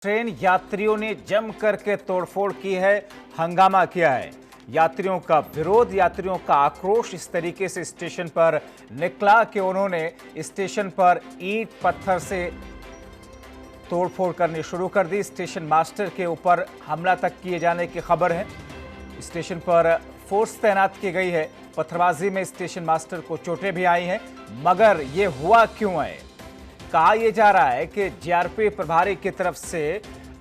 Train यात्रियों ने जम करके तोड़फोड़ की है, हंगामा किया है। यात्रियों का विरोध, यात्रियों का आक्रोश इस तरीके से स्टेशन पर निकला कि उन्होंने स्टेशन पर ईंट पत्थर से तोड़फोड़ करनी शुरू कर दी। स्टेशन मास्टर के ऊपर हमला तक किए जाने की खबर है। स्टेशन पर फोर्स तैनात की गई है। पत्थरबाजी में स्टेशन मास्टर को चोटें भी आई हैं, मगर ये हुआ क्यों है? कहा यह जा रहा है कि जीआरपी प्रभारी की तरफ से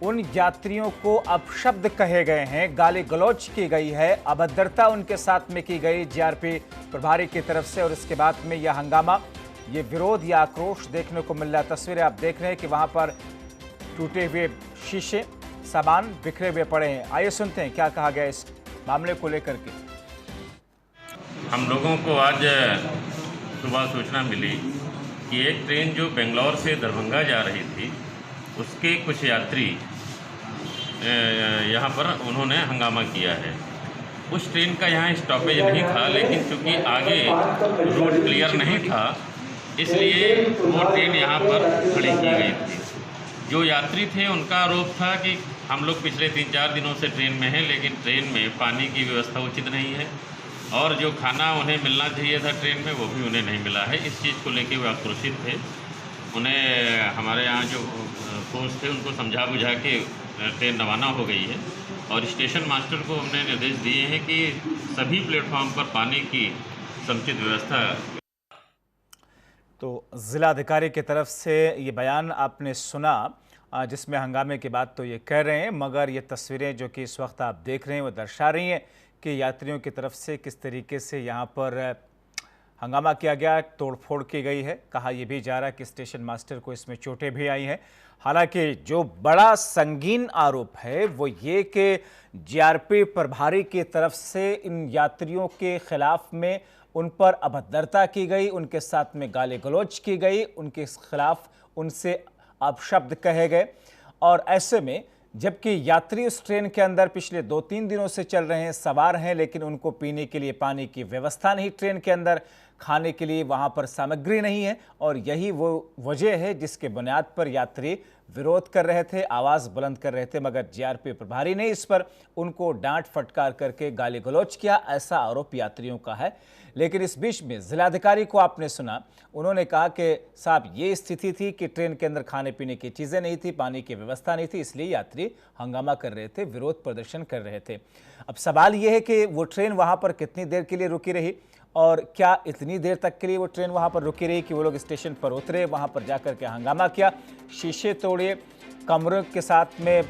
उन यात्रियों को अपशब्द कहे गए हैं, गाली गलौज की गई है, अभद्रता उनके साथ में की गई जीआरपी प्रभारी की तरफ से, और इसके बाद में यह हंगामा, ये विरोध या आक्रोश देखने को मिल रहा है। तस्वीरें आप देख रहे हैं कि वहां पर टूटे हुए शीशे, सामान बिखरे हुए पड़े हैं। आइए सुनते हैं क्या कहा गया इस मामले को लेकर के। हम लोगों को आज सुबह सूचना मिली कि एक ट्रेन जो बेंगलोर से दरभंगा जा रही थी, उसके कुछ यात्री यहाँ पर उन्होंने हंगामा किया है। उस ट्रेन का यहाँ स्टॉपेज नहीं था, लेकिन चूँकि आगे रूट क्लियर नहीं था, इसलिए वो ट्रेन यहाँ पर खड़ी की गई थी। जो यात्री थे उनका आरोप था कि हम लोग पिछले 3-4 दिनों से ट्रेन में हैं, लेकिन ट्रेन में पानी की व्यवस्था उचित नहीं है और जो खाना उन्हें मिलना चाहिए था ट्रेन में, वो भी उन्हें नहीं मिला है। इस चीज़ को लेकर वे आक्रोशित थे। उन्हें हमारे यहाँ जो फोर्स थे उनको समझा बुझा के ट्रेन रवाना हो गई है और स्टेशन मास्टर को हमने निर्देश दिए हैं कि सभी प्लेटफॉर्म पर पानी की समुचित व्यवस्था। तो जिलाधिकारी की तरफ से ये बयान आपने सुना, जिसमें हंगामे के बाद तो ये कह रहे हैं, मगर ये तस्वीरें जो कि इस वक्त आप देख रहे हैं वो दर्शा रही हैं कि यात्रियों की तरफ से किस तरीके से यहाँ पर हंगामा किया गया, तोड़फोड़ की गई है। कहा यह भी जा रहा है कि स्टेशन मास्टर को इसमें चोटें भी आई हैं। हालांकि जो बड़ा संगीन आरोप है वो ये कि जीआरपी प्रभारी की तरफ से इन यात्रियों के खिलाफ में उन पर अभद्रता की गई, उनके साथ में गाली गलौज की गई, उनके खिलाफ उनसे अपशब्द कहे गए। और ऐसे में जबकि यात्री उस ट्रेन के अंदर पिछले 2-3 दिनों से चल रहे हैं, सवार हैं, लेकिन उनको पीने के लिए पानी की व्यवस्था नहीं, ट्रेन के अंदर खाने के लिए वहां पर सामग्री नहीं है, और यही वो वजह है जिसके बुनियाद पर यात्री विरोध कर रहे थे, आवाज़ बुलंद कर रहे थे। मगर जीआरपी प्रभारी ने इस पर उनको डांट फटकार करके गाली गलौज किया, ऐसा आरोप यात्रियों का है। लेकिन इस बीच में जिलाधिकारी को आपने सुना, उन्होंने कहा कि साहब ये स्थिति थी कि ट्रेन के अंदर खाने पीने की चीज़ें नहीं थी, पानी की व्यवस्था नहीं थी, इसलिए यात्री हंगामा कर रहे थे, विरोध प्रदर्शन कर रहे थे। अब सवाल ये है कि वो ट्रेन वहाँ पर कितनी देर के लिए रुकी रही, और क्या इतनी देर तक के लिए वो ट्रेन वहाँ पर रुकी रही कि वो लोग स्टेशन पर उतरे, वहाँ पर जाकर के हंगामा किया, शीशे तोड़े, कमरों के साथ में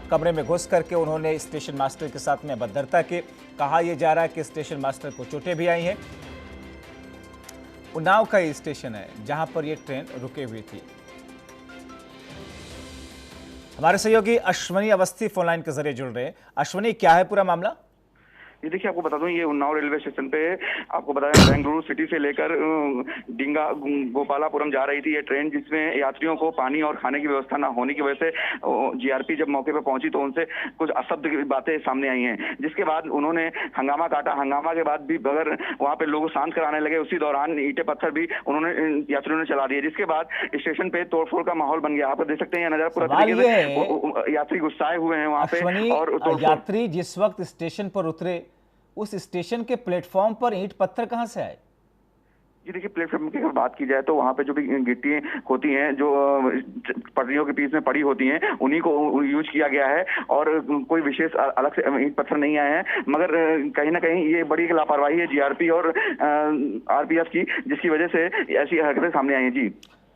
कमरे में घुस करके उन्होंने स्टेशन मास्टर के साथ में अभद्रता की। कहा यह जा रहा है कि स्टेशन मास्टर को चोटें भी आई हैं। उन्नाव का ये स्टेशन है जहां पर ये ट्रेन रुकी हुई थी। हमारे सहयोगी अश्वनी अवस्थी फोनलाइन के जरिए जुड़ रहे हैं। अश्वनी, क्या है पूरा मामला? ये देखिए, आपको बता दूं, ये उन्नाव रेलवे स्टेशन पे आपको बताया बेंगलुरु सिटी से लेकर डिंगा गोपालापुरम जा रही थी ये ट्रेन, जिसमें यात्रियों को पानी और खाने की व्यवस्था ना होने की वजह से जीआरपी जब मौके पे पहुंची तो उनसे कुछ अशब्द बातें सामने आई हैं, जिसके बाद उन्होंने हंगामा काटा। हंगामा के बाद भी अगर वहाँ पे लोग शांत कराने लगे, उसी दौरान ईंटे पत्थर भी उन्होंने यात्रियों ने चला दिए, जिसके बाद स्टेशन पे तोड़फोड़ का माहौल बन गया। आप देख सकते हैं नजारा पूरा तरीके से यात्री गुस्साए हुए हैं वहाँ पे। और यात्री जिस वक्त स्टेशन पर उतरे, उस स्टेशन के प्लेटफॉर्म पर ईंट पत्थर कहां से आए? जी देखिए, प्लेटफॉर्म की अगर बात की जाए तो वहाँ पे जो भी गिट्टियाँ होती हैं, जो पटरियों के बीच में पड़ी होती हैं, उन्हीं को यूज किया गया है और कोई विशेष अलग से ईंट पत्थर नहीं आए हैं। मगर कहीं ना कहीं ये बड़ी लापरवाही है जीआरपी और आरपीएफ की, जिसकी वजह से ऐसी हरकतें सामने आई हैं। जी,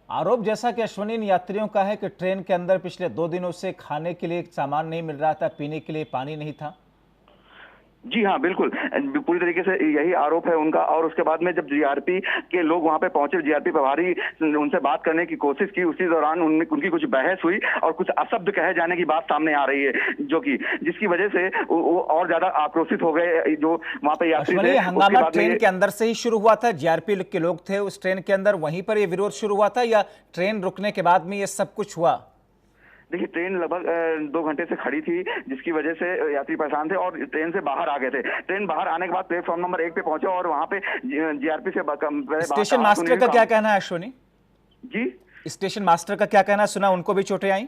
आरोप जैसा कि अश्वनी यात्रियों का है कि ट्रेन के अंदर पिछले 2 दिनों से खाने के लिए सामान नहीं मिल रहा था, पीने के लिए पानी नहीं था। जी हाँ, बिल्कुल, पूरी तरीके से यही आरोप है उनका। और उसके बाद में जब जीआरपी के लोग वहां पे पहुंचे, जीआरपी प्रभारी उनसे बात करने की कोशिश की, उसी दौरान उनकी कुछ बहस हुई और कुछ अशब्द कहे जाने की बात सामने आ रही है, जो कि जिसकी वजह से वो और ज्यादा आक्रोशित हो गए जो वहां पे यात्री थे। हंगामा ट्रेन के अंदर से ही शुरू हुआ था? जीआरपी के लोग थे उस ट्रेन के अंदर, वहीं पर ये विरोध शुरू हुआ था, या ट्रेन रुकने के बाद में ये सब कुछ हुआ? देखिए, ट्रेन लगभग 2 घंटे से खड़ी थी, जिसकी वजह से यात्री परेशान थे और ट्रेन से बाहर आ गए थे। ट्रेन बाहर आने के बाद प्लेटफॉर्म नंबर 1 पे पहुंचे और वहां पे जीआरपी से स्टेशन मास्टर का क्या कहना है अश्वनी? जी, स्टेशन मास्टर का क्या कहना, सुना उनको भी चोटें आई?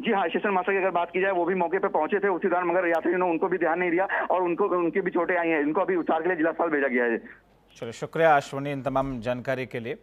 जी हाँ, स्टेशन मास्टर की अगर बात की जाए वो भी मौके पे पहुंचे थे उसी दौरान, मगर यात्रियों ने उनको भी ध्यान नहीं दिया और उनकी भी चोटें आई हैं। इनको अभी उपचार के लिए जिला अस्पताल भेजा गया है। चलो, शुक्रिया अश्विनी इन तमाम जानकारी के लिए।